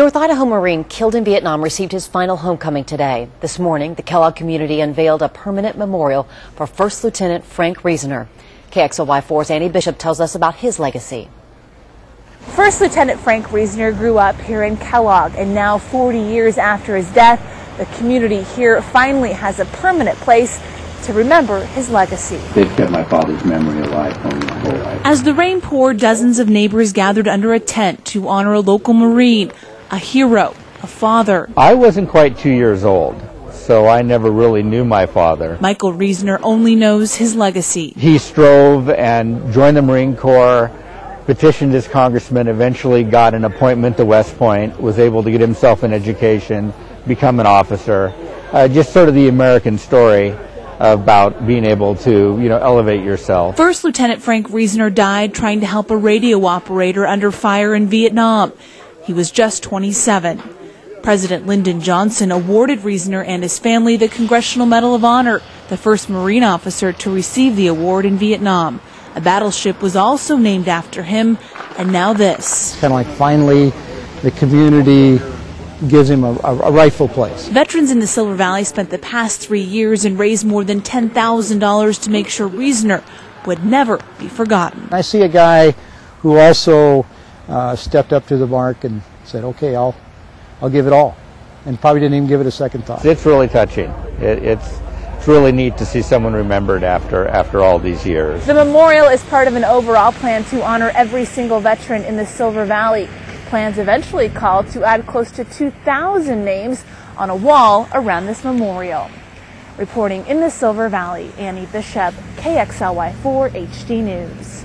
North Idaho Marine killed in Vietnam received his final homecoming today. This morning, the Kellogg community unveiled a permanent memorial for First Lieutenant Frank Reasoner. KXLY4's Annie Bishop tells us about his legacy. First Lieutenant Frank Reasoner grew up here in Kellogg, and now 40 years after his death, the community here finally has a permanent place to remember his legacy. They've kept my father's memory alive for me my whole life. As the rain poured, dozens of neighbors gathered under a tent to honor a local Marine, a hero, a father. I wasn't quite 2 years old, so I never really knew my father. Michael Reasoner only knows his legacy. He strove and joined the Marine Corps, petitioned as congressman, eventually got an appointment to West Point, was able to get himself an education, become an officer. Just sort of the American story about being able to, elevate yourself. First Lieutenant Frank Reasoner died trying to help a radio operator under fire in Vietnam. He was just 27. President Lyndon Johnson awarded Reasoner and his family the Congressional Medal of Honor, the first Marine officer to receive the award in Vietnam. A battleship was also named after him, and now this. Kind of like finally the community gives him a rightful place. Veterans in the Silver Valley spent the past 3 years and raised more than $10,000 to make sure Reasoner would never be forgotten. I see a guy who also stepped up to the mark and said, okay, I'll give it all, and probably didn't even give it a second thought. It's really touching. It's really neat to see someone remembered after all these years. The memorial is part of an overall plan to honor every single veteran in the Silver Valley. Plans eventually called to add close to 2,000 names on a wall around this memorial. Reporting in the Silver Valley, Annie Bishop, KXLY4 HD News.